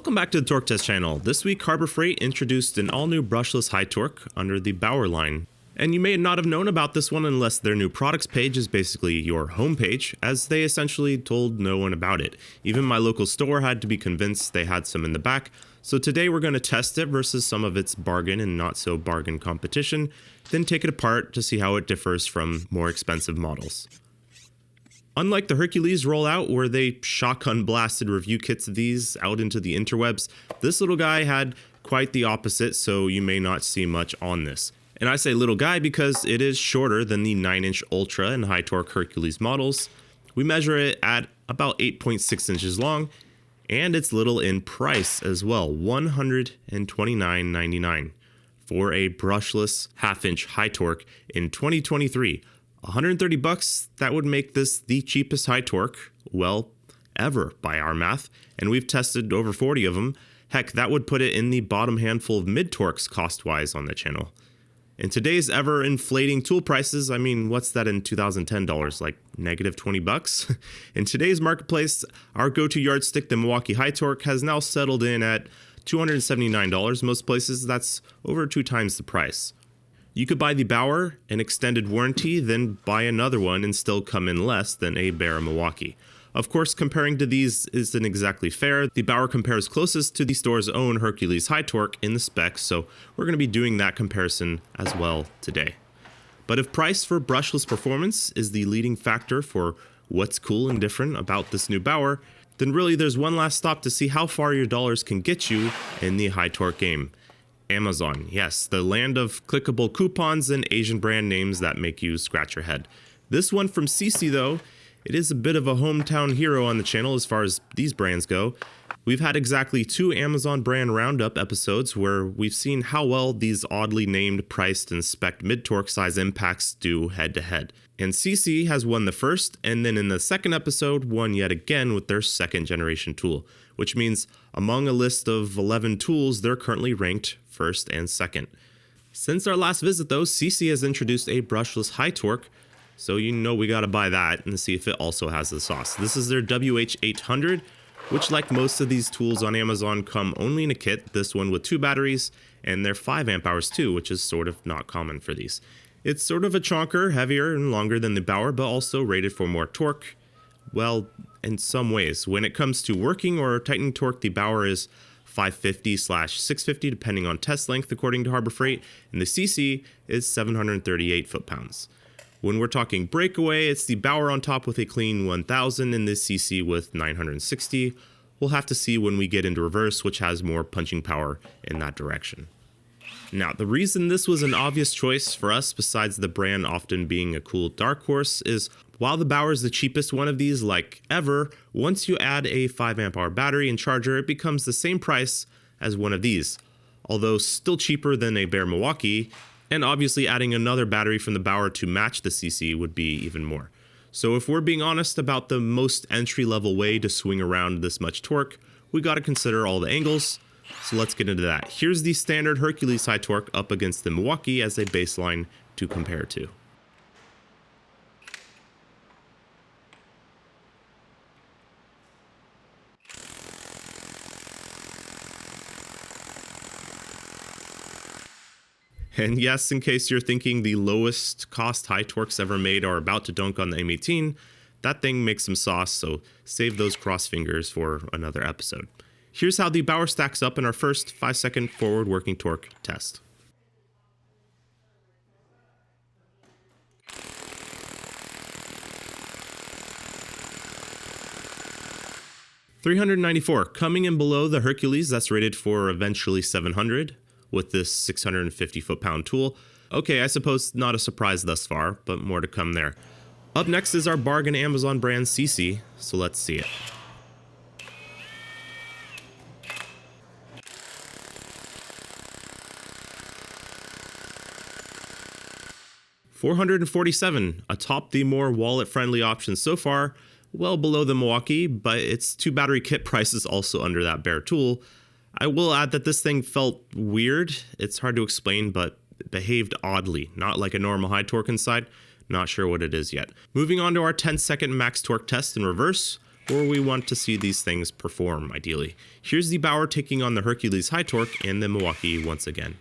Welcome back to the Torque Test channel. This week, Harbor Freight introduced an all-new brushless high torque under the Bauer line. And you may not have known about this one unless their new products page is basically your homepage, as they essentially told no one about it. Even my local store had to be convinced they had some in the back. So today we're going to test it versus some of its bargain and not so bargain competition, then take it apart to see how it differs from more expensive models. Unlike the Hercules rollout, where they shotgun blasted review kits of these out into the interwebs, this little guy had quite the opposite, so you may not see much on this. And I say little guy because it is shorter than the 9-inch Ultra and high torque Hercules models. We measure it at about 8.6 inches long, and it's little in price as well, $129.99 for a brushless half-inch high torque in 2023. $130, that would make this the cheapest high torque, well, ever by our math, and we've tested over 40 of them. Heck, that would put it in the bottom handful of mid-torques cost-wise on the channel. In today's ever-inflating tool prices, I mean, what's that in 2010 dollars, like negative $20? In today's marketplace, our go-to yardstick, the Milwaukee High Torque, has now settled in at $279. Most places, that's over 2 times the price. You could buy the Bauer, an extended warranty, then buy another one and still come in less than a bare Milwaukee. Of course, comparing to these isn't exactly fair. The Bauer compares closest to the store's own Hercules high torque in the specs, so we're going to be doing that comparison as well today. But if price for brushless performance is the leading factor for what's cool and different about this new Bauer, then really there's one last stop to see how far your dollars can get you in the high torque game. Amazon, yes, the land of clickable coupons and Asian brand names that make you scratch your head. This one from CC though, it is a bit of a hometown hero on the channel as far as these brands go. We've had exactly 2 Amazon brand roundup episodes where we've seen how well these oddly named, priced, and spec'd mid-torque size impacts do head to head. And CC has won the first, and then in the second episode won yet again with their second generation tool, which means among a list of 11 tools, they're currently ranked first and second. Since our last visit though, CC has introduced a brushless high torque, so you know we gotta buy that and see if it also has the sauce. This is their WH800, which like most of these tools on Amazon come only in a kit, this one with 2 batteries, and they're 5 amp hours too, which is sort of not common for these. It's sort of a chonker, heavier and longer than the Bauer, but also rated for more torque. Well, in some ways. When it comes to working or tightening torque, the Bauer is 550/650 depending on test length according to Harbor Freight, and the CC is 738 foot-pounds. When we're talking breakaway, it's the Bauer on top with a clean 1000 and the CC with 960. We'll have to see when we get into reverse, which has more punching power in that direction. Now, the reason this was an obvious choice for us, besides the brand often being a cool dark horse, is while the Bauer is the cheapest one of these like ever, once you add a 5 amp hour battery and charger, it becomes the same price as one of these, although still cheaper than a bare Milwaukee, and obviously adding another battery from the Bauer to match the CC would be even more. So if we're being honest about the most entry-level way to swing around this much torque, we got to consider all the angles. So let's get into that. Here's the standard Hercules high torque up against the Milwaukee as a baseline to compare to. And yes, in case you're thinking the lowest cost high torques ever made are about to dunk on the M18, that thing makes some sauce, so save those cross fingers for another episode. Here's how the Bauer stacks up in our first 5-second forward working torque test. $394, coming in below the Hercules that's rated for eventually 700 with this 650 foot-pound tool. Okay, I suppose not a surprise thus far, but more to come there. Up next is our bargain Amazon brand CC, so let's see it. $447, atop the more wallet-friendly options so far, well below the Milwaukee, but its 2 battery kit price is also under that bare tool. I will add that this thing felt weird. It's hard to explain, but behaved oddly, not like a normal high torque inside. Not sure what it is yet. Moving on to our 10-second max torque test in reverse. or we want to see these things perform ideally. Here's the Bauer taking on the Hercules high torque and the Milwaukee once again.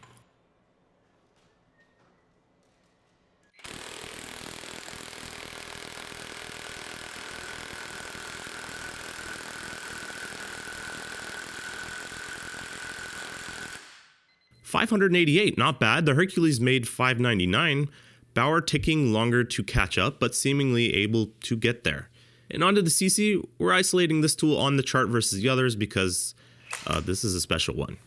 $588, not bad. The Hercules made $599. Bauer taking longer to catch up, but seemingly able to get there. And onto the CC, we're isolating this tool on the chart versus the others because this is a special one.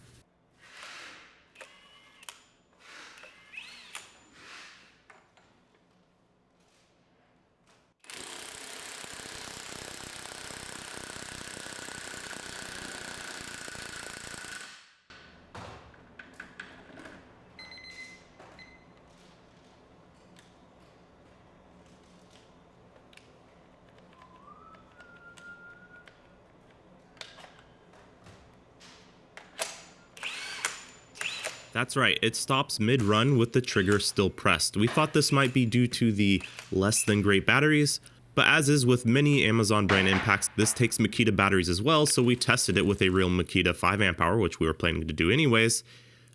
That's right, it stops mid-run with the trigger still pressed. We thought this might be due to the less than great batteries, but as is with many Amazon brand impacts, this takes Makita batteries as well, so we tested it with a real Makita 5 amp hour, which we were planning to do anyways.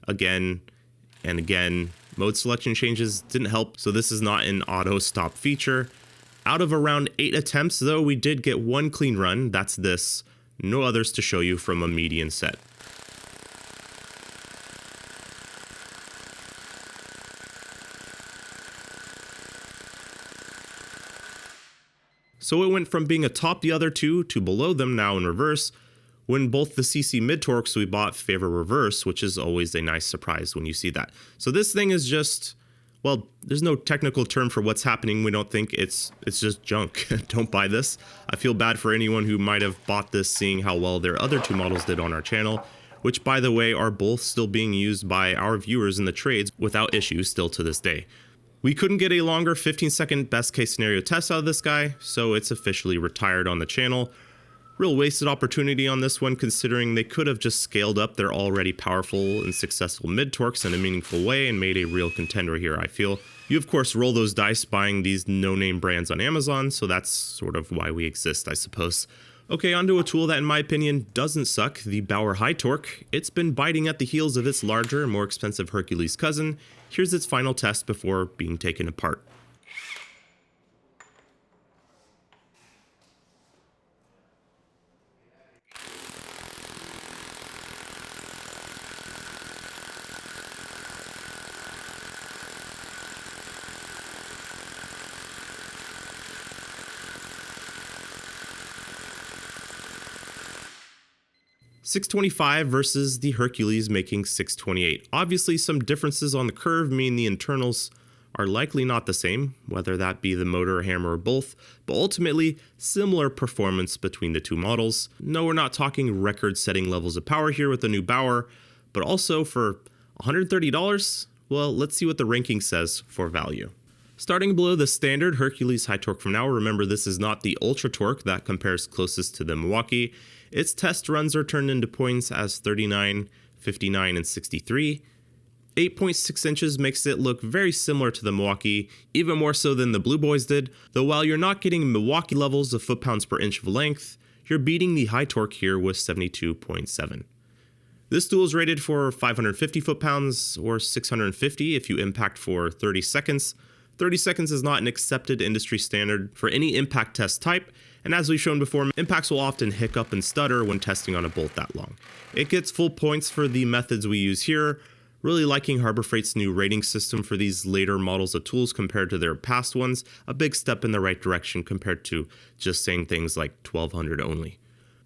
Again and again, mode selection changes didn't help, so this is not an auto stop feature. Out of around 8 attempts though, we did get one clean run, that's this. No others to show you from a median set. So it went from being atop the other two to below them now in reverse, when both the CC mid-torques we bought favor reverse, which is always a nice surprise when you see that. So this thing is just, well, there's no technical term for what's happening. We don't think it's just junk. Don't buy this. I feel bad for anyone who might have bought this seeing how well their other two models did on our channel, which by the way are both still being used by our viewers in the trades without issue still to this day. We couldn't get a longer 15-second best case scenario test out of this guy, so it's officially retired on the channel. Real wasted opportunity on this one considering they could have just scaled up their already powerful and successful mid-torques in a meaningful way and made a real contender here, I feel. You of course roll those dice buying these no-name brands on Amazon, so that's sort of why we exist, I suppose. Okay, onto a tool that in my opinion doesn't suck, the Bauer High Torque. It's been biting at the heels of its larger and more expensive Hercules cousin. Here's its final test before being taken apart. $625 versus the Hercules making $628. Obviously some differences on the curve mean the internals are likely not the same, whether that be the motor, hammer, or both, but ultimately similar performance between the two models. No, we're not talking record-setting levels of power here with the new Bauer, but also for $130, well, let's see what the ranking says for value. Starting below the standard Hercules high torque from now, remember this is not the ultra torque that compares closest to the Milwaukee. Its test runs are turned into points as 39, 59, and 63. 8.6 inches makes it look very similar to the Milwaukee, even more so than the Blue Boys did, though while you're not getting Milwaukee levels of foot-pounds per inch of length, you're beating the high torque here with 72.7. This tool is rated for 550 foot-pounds or 650 if you impact for 30 seconds. 30 seconds is not an accepted industry standard for any impact test type, and as we've shown before, impacts will often hiccup and stutter when testing on a bolt that long. It gets full points for the methods we use here. Really liking Harbor Freight's new rating system for these later models of tools compared to their past ones, a big step in the right direction compared to just saying things like 1200 only.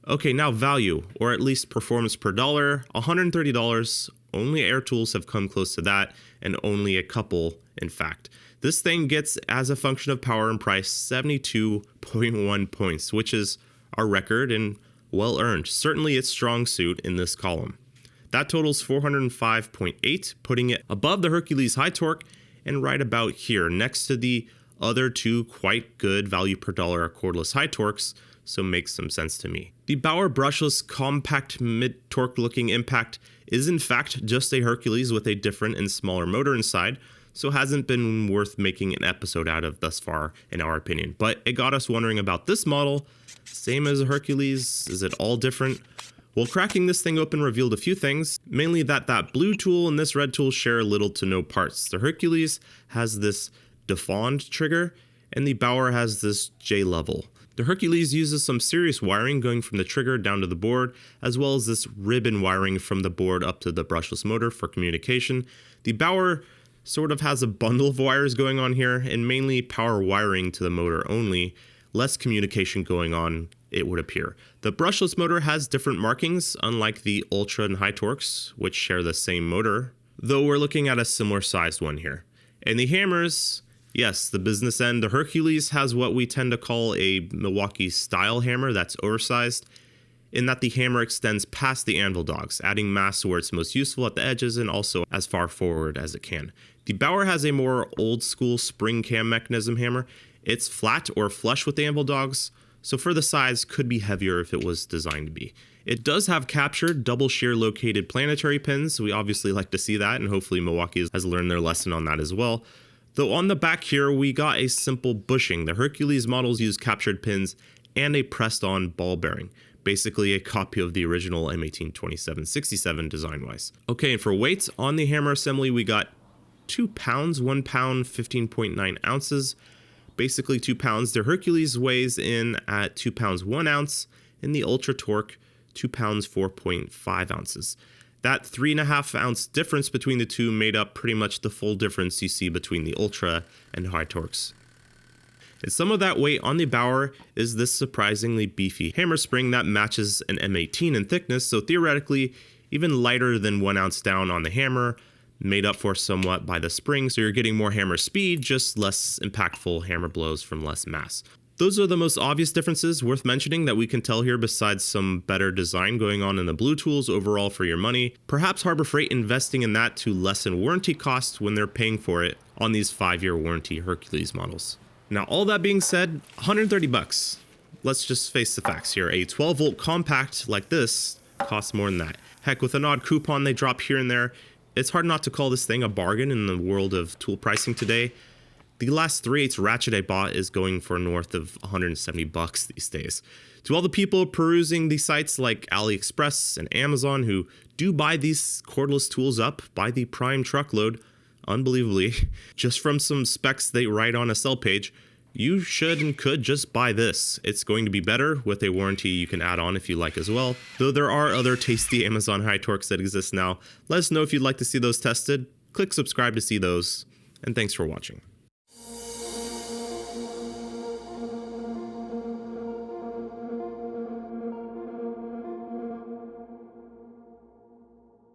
Okay, now value, or at least performance per dollar, $130. Only Air Tools have come close to that, and only a couple, in fact. This thing gets, as a function of power and price, 72.1 points, which is our record and well earned. Certainly its strong suit in this column. That totals 405.8, putting it above the Hercules high torque and right about here, next to the other two quite good value per dollar cordless high torques, so makes some sense to me. The Bauer brushless compact mid-torque looking impact is in fact just a Hercules with a different and smaller motor inside, so hasn't been worth making an episode out of thus far, in our opinion. But it got us wondering about this model. Same as a Hercules? Is it all different? Well, cracking this thing open revealed a few things, mainly that blue tool and this red tool share little to no parts. The Hercules has this defawned trigger, and the Bauer has this J-level. The Hercules uses some serious wiring going from the trigger down to the board, as well as this ribbon wiring from the board up to the brushless motor for communication. The Bauer sort of has a bundle of wires going on here, and mainly power wiring to the motor only, less communication going on, it would appear. The brushless motor has different markings, unlike the Ultra and High Torques, which share the same motor, though we're looking at a similar sized one here. And the hammers, yes, the business end, the Hercules has what we tend to call a Milwaukee style hammer that's oversized, in that the hammer extends past the anvil dogs, adding mass where it's most useful at the edges and also as far forward as it can. The Bauer has a more old school spring cam mechanism hammer. It's flat or flush with the anvil dogs, so for the size could be heavier if it was designed to be. It does have captured double shear located planetary pins. We obviously like to see that, and hopefully Milwaukee has learned their lesson on that as well. Though on the back here, we got a simple bushing. The Hercules models use captured pins and a pressed on ball bearing. Basically a copy of the original M18 2767 design-wise. Okay, and for weight, on the hammer assembly, we got 2 pounds, 1 pound, 15.9 ounces. Basically 2 pounds. The Hercules weighs in at 2 pounds 1 ounce, and the Ultra Torque 2 pounds 4.5 ounces. That 3.5 ounce difference between the two made up pretty much the full difference you see between the Ultra and High Torques. And some of that weight on the Bauer is this surprisingly beefy hammer spring that matches an M18 in thickness, so theoretically even lighter than 1 ounce down on the hammer, made up for somewhat by the spring, so you're getting more hammer speed, just less impactful hammer blows from less mass. Those are the most obvious differences worth mentioning that we can tell here, besides some better design going on in the blue tools overall for your money. Perhaps Harbor Freight investing in that to lessen warranty costs when they're paying for it on these 5-year warranty Hercules models. Now, all that being said, 130 bucks. Let's just face the facts here. A 12 volt compact like this costs more than that. Heck, with an odd coupon they drop here and there, it's hard not to call this thing a bargain in the world of tool pricing today. The last 3/8 ratchet I bought is going for north of 170 bucks these days. To all the people perusing these sites like AliExpress and Amazon who do buy these cordless tools up by the prime truckload, unbelievably, just from some specs they write on a sell page, you should and could just buy this. It's going to be better with a warranty you can add on if you like as well. Though there are other tasty Amazon High Torques that exist now. Let us know if you'd like to see those tested. Click subscribe to see those. And thanks for watching.